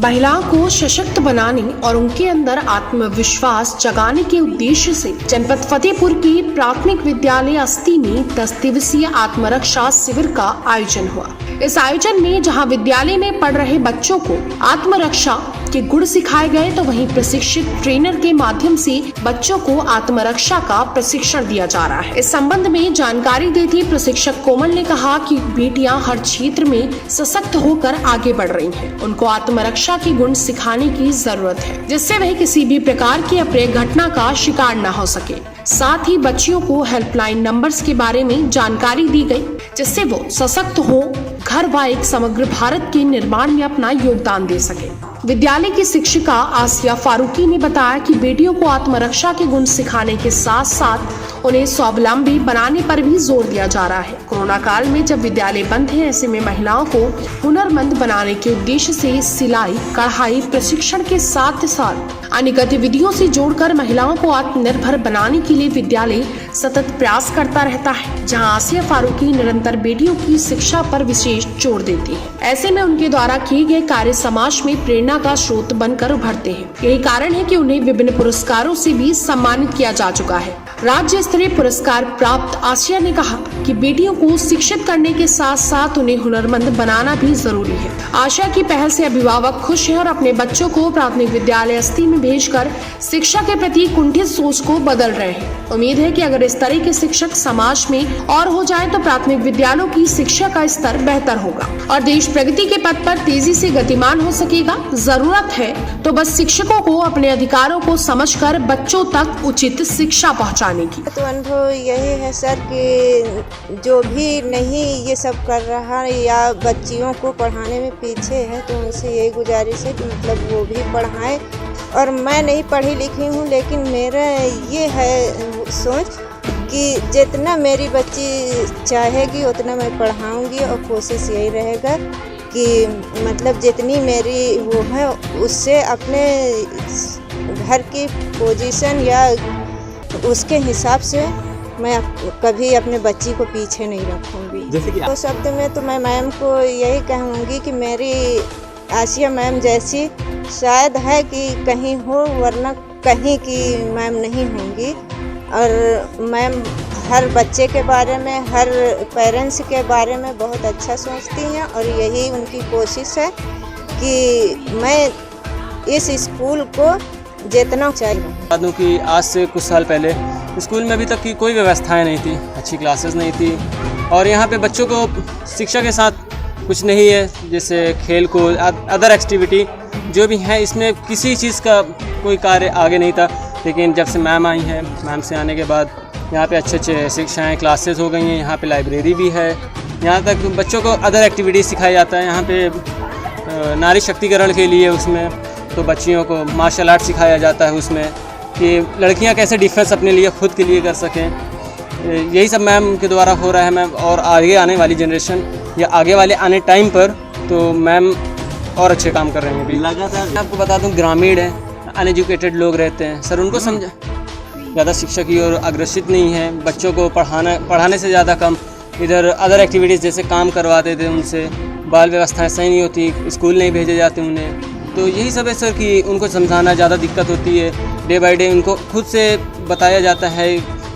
महिलाओं को सशक्त बनाने और उनके अंदर आत्मविश्वास जगाने के उद्देश्य से जनपद फतेहपुर की प्राथमिक विद्यालय अस्ती में 10 दिवसीय आत्मरक्षा शिविर का आयोजन हुआ। इस आयोजन में जहां विद्यालय में पढ़ रहे बच्चों को आत्मरक्षा के गुण सिखाए गए, तो वहीं प्रशिक्षित ट्रेनर के माध्यम से बच्चों को आत्मरक्षा का प्रशिक्षण दिया जा रहा है। इस संबंध में जानकारी देते प्रशिक्षक कोमल ने कहा कि बेटियां हर क्षेत्र में सशक्त होकर आगे बढ़ रही हैं। उनको आत्मरक्षा के गुण सिखाने की जरूरत है, जिससे वह किसी भी प्रकार की अप्रिय घटना का शिकार न हो सके। साथ ही बच्चियों को हेल्पलाइन नंबर्स के बारे में जानकारी दी गई, जिससे वो सशक्त हो घर व एक समग्र भारत के निर्माण में अपना योगदान दे सके। विद्यालय की शिक्षिका आसिया फारूकी ने बताया कि बेटियों को आत्मरक्षा के गुण सिखाने के साथ साथ उन्हें स्वावलंबी बनाने पर भी जोर दिया जा रहा है। कोरोना काल में जब विद्यालय बंद है, ऐसे में महिलाओं को हुनरमंद बनाने के उद्देश्य से सिलाई, कढ़ाई प्रशिक्षण के साथ साथ अन्य गतिविधियों से जोड़कर महिलाओं को आत्मनिर्भर बनाने के लिए विद्यालय सतत प्रयास करता रहता है, जहां आसिया फारूकी निरंतर बेटियों की शिक्षा पर विशेष जोर देती है। ऐसे में उनके द्वारा किए गए कार्य समाज में प्रेरणा का स्रोत बनकर उभरते हैं। यही कारण है कि उन्हें विभिन्न पुरस्कारों से भी सम्मानित किया जा चुका है। राज्य स्तरीय पुरस्कार प्राप्त आसिया ने कहा कि बेटियों को शिक्षित करने के साथ साथ उन्हें हुनरमंद बनाना भी जरूरी है। आशा की पहल से अभिभावक खुश हैं और अपने बच्चों को प्राथमिक विद्यालय अस्ती में भेजकर शिक्षा के प्रति कुंठित सोच को बदल रहे हैं। उम्मीद है कि अगर इस तरह के शिक्षक समाज में और हो जाए तो प्राथमिक विद्यालयों की शिक्षा का स्तर बेहतर होगा और देश प्रगति के पथ पर तेजी से गतिमान हो सकेगा। जरूरत है तो बस शिक्षकों को अपने अधिकारों को समझकर बच्चों तक उचित शिक्षा पहुंचाने की। तो अनुभव यही है सर कि जो भी नहीं ये सब कर रहा है या बच्चियों को पढ़ाने में पीछे है, तो उनसे यही गुजारिश है कि मतलब वो भी पढ़ाएं। और मैं नहीं पढ़ी लिखी हूँ, लेकिन मेरा ये है सोच कि जितना मेरी बच्ची चाहेगी उतना मैं पढ़ाऊँगी और कोशिश यही रहेगा कि मतलब जितनी मेरी वो है उससे अपने घर की पोजीशन या उसके हिसाब से मैं कभी अपने बच्ची को पीछे नहीं रखूँगी। जैसे कि तो शब्द में तो मैं मैम को यही कहूँगी कि मेरी आसिया मैम जैसी शायद है कि कहीं हो, वरना कहीं की मैम नहीं होंगी। और मैम हर बच्चे के बारे में, हर पेरेंट्स के बारे में बहुत अच्छा सोचती हैं और यही उनकी कोशिश है कि मैं इस स्कूल को जितना चाहिए। बता दूं कि आज से कुछ साल पहले स्कूल में अभी तक की कोई व्यवस्थाएं नहीं थी, अच्छी क्लासेस नहीं थी और यहाँ पे बच्चों को शिक्षा के साथ कुछ नहीं है, जैसे खेल कूद, अदर एक्टिविटी जो भी है, इसमें किसी चीज़ का कोई कार्य आगे नहीं था। लेकिन जब से मैम आई हैं, मैम से आने के बाद यहाँ पे अच्छे अच्छे शिक्षाएँ क्लासेस हो गई हैं, यहाँ पे लाइब्रेरी भी है, यहाँ तक बच्चों को अदर एक्टिविटीज़ सिखाया जाता है। यहाँ पे नारी शक्तिकरण के लिए उसमें तो बच्चियों को मार्शल आर्ट सिखाया जाता है उसमें कि लड़कियाँ कैसे डिफेंस अपने लिए खुद के लिए कर सकें। यही सब मैम के द्वारा हो रहा है मैम, और आगे आने वाली जनरेशन या आगे वाले आने टाइम पर तो मैम और अच्छे काम कर रहे हैं। अभी लगातार आपको बता दूं, ग्रामीण है, अनएजुकेटेड लोग रहते हैं सर, उनको समझ ज़्यादा शिक्षा की ओर अग्रसित नहीं है। बच्चों को पढ़ाने से ज़्यादा कम इधर अदर एक्टिविटीज़ जैसे काम करवाते थे उनसे, बाल व्यवस्थाएँ सही नहीं होती, स्कूल नहीं भेजे जाते उन्हें। तो यही सब है सर कि उनको समझाना ज़्यादा दिक्कत होती है। डे बाय डे उनको खुद से बताया जाता है,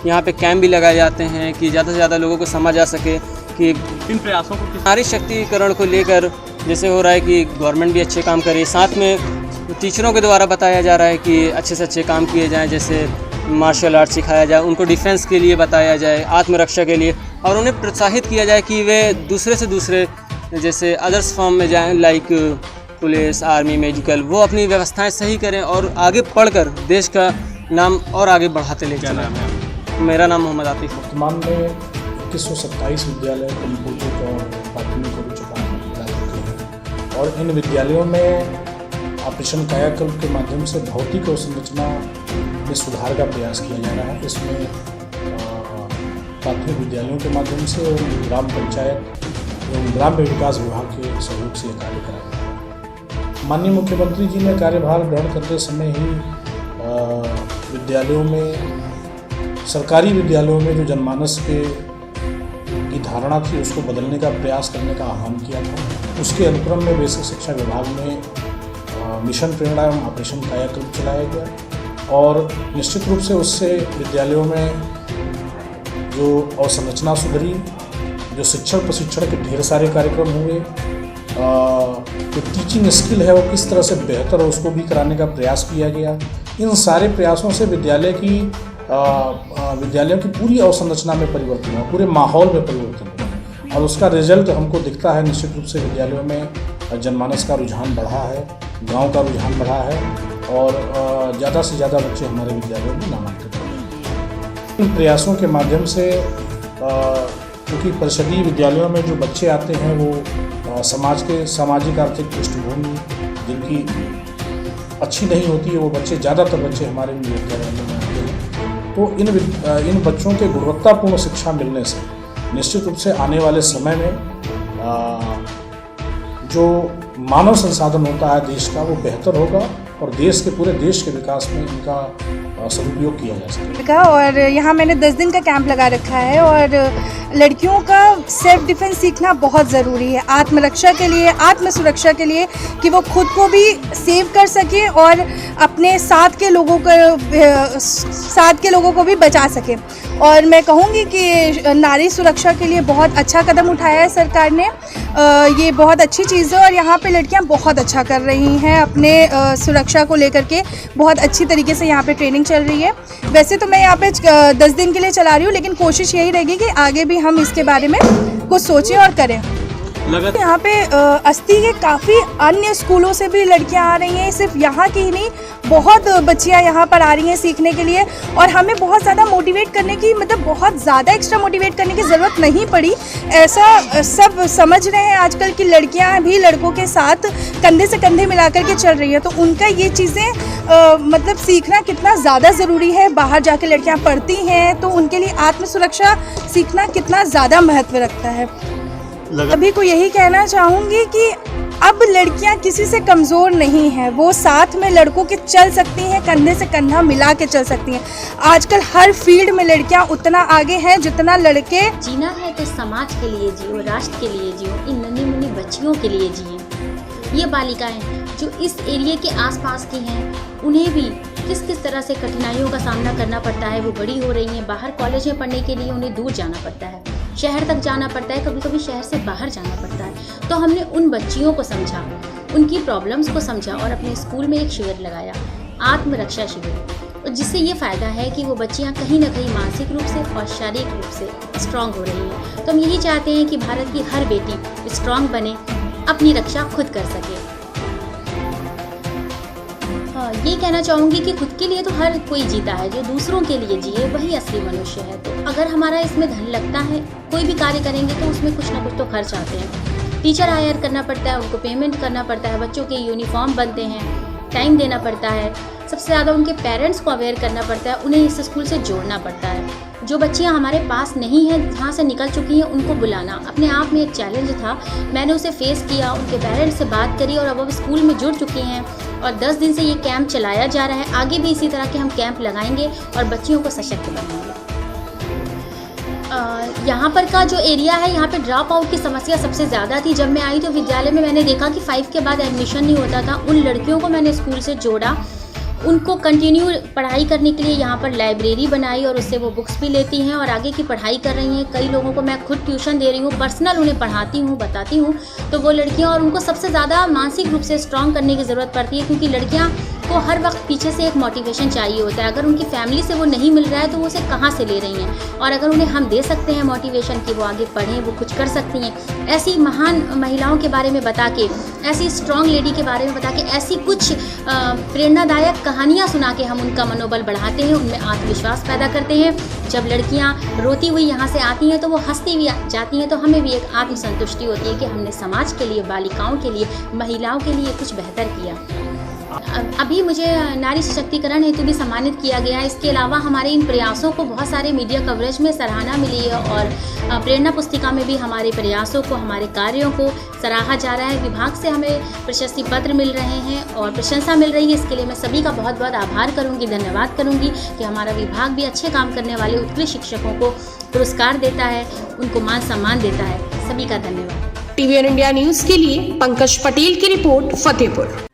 यहाँ पे कैंप भी लगाए जाते हैं कि ज़्यादा से ज़्यादा लोगों को समझ आ सके कि इन प्रयासों को, नारी शक्तिकरण को लेकर जैसे हो रहा है कि गवर्नमेंट भी अच्छे काम करे, साथ में टीचरों के द्वारा बताया जा रहा है कि अच्छे से अच्छे काम किए जाएँ, जैसे मार्शल आर्ट सिखाया जाए, उनको डिफेंस के लिए बताया जाए, आत्मरक्षा के लिए, और उन्हें प्रोत्साहित किया जाए कि वे दूसरे से दूसरे जैसे अदर्स फॉर्म में जाएँ, लाइक पुलिस, आर्मी, मेडिकल, वो अपनी व्यवस्थाएं सही करें और आगे पढ़कर देश का नाम और आगे बढ़ाते ले चलें। मेरा नाम मोहम्मद आतिफ है। वर्तमान में 2127 विद्यालय कम्प्यूटर और प्राथमिक और उच्च प्राथमिक विद्यालय, और इन विद्यालयों में ऑपरेशन कायाकल्प के माध्यम से भौतिक और संरचना में सुधार का प्रयास किया जा रहा है। इसमें प्राथमिक विद्यालयों के माध्यम से और ग्राम पंचायत एवं ग्राम्य विकास विभाग के सहयोग से कार्य कराया जा रहा है। माननीय मुख्यमंत्री जी ने कार्यभार ग्रहण करते समय ही विद्यालयों में, सरकारी विद्यालयों में जो जनमानस की धारणा थी उसको बदलने का प्रयास करने का आह्वान किया था। उसके अनुक्रम में बेसिक शिक्षा विभाग ने मिशन प्रेरणा एवं ऑपरेशन कायाकल्प चलाया गया और निश्चित रूप से उससे विद्यालयों में जो अवसंरचना सुधरी, जो शिक्षण प्रशिक्षण के ढेर सारे कार्यक्रम हुए, जो टीचिंग स्किल है वो किस तरह से बेहतर हो उसको भी कराने का प्रयास किया गया। इन सारे प्रयासों से विद्यालयों की पूरी अवसंरचना में परिवर्तन हुआ, पूरे माहौल में परिवर्तन हुआ और उसका रिजल्ट हमको दिखता है। निश्चित रूप से विद्यालयों में जनमानस का रुझान बढ़ा है, गांव का रुझान बढ़ा है और ज़्यादा से ज़्यादा बच्चे हमारे विद्यालयों में नामांकित हो रहे हैं। इन प्रयासों के माध्यम से क्योंकि परिषदीय विद्यालयों में जो बच्चे आते हैं वो समाज के सामाजिक आर्थिक पृष्ठभूमि जिनकी अच्छी नहीं होती है, वो बच्चे ज़्यादातर बच्चे हमारे विद्यालयों में आते हैं। तो इन बच्चों के गुणवत्तापूर्ण शिक्षा मिलने से निश्चित रूप से आने वाले समय में जो मानव संसाधन होता है देश का वो बेहतर होगा और पूरे देश के विकास में इनका सदुपयोग किया जा सकेगा। और यहाँ मैंने 10 दिन का कैंप लगा रखा है और लड़कियों का सेल्फ डिफेंस सीखना बहुत ज़रूरी है आत्मरक्षा के लिए, आत्म सुरक्षा के लिए, कि वो खुद को भी सेव कर सके और अपने साथ के लोगों को भी बचा सके। और मैं कहूँगी कि नारी सुरक्षा के लिए बहुत अच्छा कदम उठाया है सरकार ने, ये बहुत अच्छी चीज़ है और यहाँ पे लड़कियाँ बहुत अच्छा कर रही हैं अपने सुरक्षा को लेकर के, बहुत अच्छी तरीके से यहाँ पे ट्रेनिंग चल रही है। वैसे तो मैं यहाँ पे 10 दिन के लिए चला रही हूँ, लेकिन कोशिश यही रहेगी कि आगे भी हम इसके बारे में कुछ सोचें और करें। यहाँ पे अस्ती के काफ़ी अन्य स्कूलों से भी लड़कियाँ आ रही हैं, सिर्फ यहाँ की ही नहीं, बहुत बच्चियाँ यहाँ पर आ रही हैं सीखने के लिए और हमें बहुत ज़्यादा मोटिवेट करने की, मतलब बहुत ज़्यादा एक्स्ट्रा मोटिवेट करने की ज़रूरत नहीं पड़ी। ऐसा सब समझ रहे हैं आजकल की लड़कियाँ भी लड़कों के साथ कंधे से कंधे मिलाकर के चल रही है, तो उनका ये चीज़ें मतलब सीखना कितना ज़्यादा ज़रूरी है। बाहर जाके लड़कियाँ पढ़ती हैं तो उनके लिए आत्म सुरक्षा सीखना कितना ज़्यादा महत्व रखता है। अभी को यही कहना चाहूँगी कि अब लड़कियां किसी से कमज़ोर नहीं हैं, वो साथ में लड़कों के चल सकती हैं, कंधे से कंधा मिला के चल सकती हैं। आजकल हर फील्ड में लड़कियां उतना आगे हैं जितना लड़के। जीना है तो समाज के लिए जियो, राष्ट्र के लिए जियो, इन नन्ही मुन्नी बच्चियों के लिए जिए। ये बालिकाएं जो इस एरिया के आसपास की हैं, उन्हें भी किस तरह से कठिनाइयों का सामना करना पड़ता है। वो बड़ी हो रही हैं, बाहर कॉलेज में पढ़ने के लिए उन्हें दूर जाना पड़ता है, शहर तक जाना पड़ता है, कभी कभी शहर से बाहर जाना पड़ता है। तो हमने उन बच्चियों को समझा, उनकी प्रॉब्लम्स को समझा और अपने स्कूल में एक शिविर लगाया, आत्मरक्षा शिविर, जिससे ये फ़ायदा है कि वो बच्चियाँ कहीं ना कहीं मानसिक रूप से और शारीरिक रूप से स्ट्रॉन्ग हो रही हैं। तो हम यही चाहते हैं कि भारत की हर बेटी स्ट्रॉन्ग बने, अपनी रक्षा खुद कर सके। ये कहना चाहूँगी कि खुद के लिए तो हर कोई जीता है, जो दूसरों के लिए जिए वही असली मनुष्य है। तो अगर हमारा इसमें धन लगता है, कोई भी कार्य करेंगे तो उसमें कुछ ना कुछ तो खर्च आते हैं। टीचर हायर करना पड़ता है, उनको पेमेंट करना पड़ता है, बच्चों के यूनिफॉर्म बनते हैं, टाइम देना पड़ता है, सबसे ज़्यादा उनके पेरेंट्स को अवेयर करना पड़ता है, उन्हें इस स्कूल से जोड़ना पड़ता है। जो बच्चियाँ हमारे पास नहीं हैं, जहाँ से निकल चुकी हैं, उनको बुलाना अपने आप में एक चैलेंज था। मैंने उसे फेस किया, उनके पेरेंट्स से बात करी और अब वो स्कूल में जुड़ चुकी हैं और 10 दिन से ये कैंप चलाया जा रहा है। आगे भी इसी तरह के हम कैंप लगाएंगे और बच्चियों को सशक्त बनाएंगे। यहाँ पर का जो एरिया है, यहाँ पे ड्रॉप आउट की समस्या सबसे ज़्यादा थी। जब मैं आई तो विद्यालय में मैंने देखा कि 5 के बाद एडमिशन नहीं होता था। उन लड़कियों को मैंने स्कूल से जोड़ा, उनको कंटिन्यू पढ़ाई करने के लिए यहाँ पर लाइब्रेरी बनाई और उससे वो बुक्स भी लेती हैं और आगे की पढ़ाई कर रही हैं। कई लोगों को मैं खुद ट्यूशन दे रही हूँ, पर्सनल उन्हें पढ़ाती हूँ, बताती हूँ। तो वो लड़कियाँ, और उनको सबसे ज़्यादा मानसिक रूप से स्ट्रॉन्ग करने की ज़रूरत पड़ती है, क्योंकि लड़कियाँ को हर वक्त पीछे से एक मोटिवेशन चाहिए होता है। अगर उनकी फैमिली से वो नहीं मिल रहा है तो वो उसे कहाँ से ले रही हैं, और अगर उन्हें हम दे सकते हैं मोटिवेशन कि वो आगे पढ़ें, वो कुछ कर सकती हैं, ऐसी महान महिलाओं के बारे में बता के, ऐसी स्ट्रॉन्ग लेडी के बारे में बता के, ऐसी कुछ प्रेरणादायक कहानियाँ सुना के हम उनका मनोबल बढ़ाते हैं, उनमें आत्मविश्वास पैदा करते हैं। जब लड़कियाँ रोती हुई यहाँ से आती हैं तो वो हंसती हुई जाती हैं, तो हमें भी एक आत्मसंतुष्टि होती है कि हमने समाज के लिए, बालिकाओं के लिए, महिलाओं के लिए कुछ बेहतर किया। अभी मुझे नारी सशक्तिकरण हेतु भी सम्मानित किया गया है। इसके अलावा हमारे इन प्रयासों को बहुत सारे मीडिया कवरेज में सराहना मिली है और प्रेरणा पुस्तिका में भी हमारे प्रयासों को, हमारे कार्यों को सराहा जा रहा है। विभाग से हमें प्रशस्ति पत्र मिल रहे हैं और प्रशंसा मिल रही है। इसके लिए मैं सभी का बहुत बहुत आभार करूंगी, धन्यवाद करूंगी कि हमारा विभाग भी अच्छे काम करने वाले उत्कृष्ट शिक्षकों को पुरस्कार देता है, उनको मान सम्मान देता है। सभी का धन्यवाद। TVN इंडिया न्यूज़ के लिए पंकज पटेल की रिपोर्ट, फतेहपुर।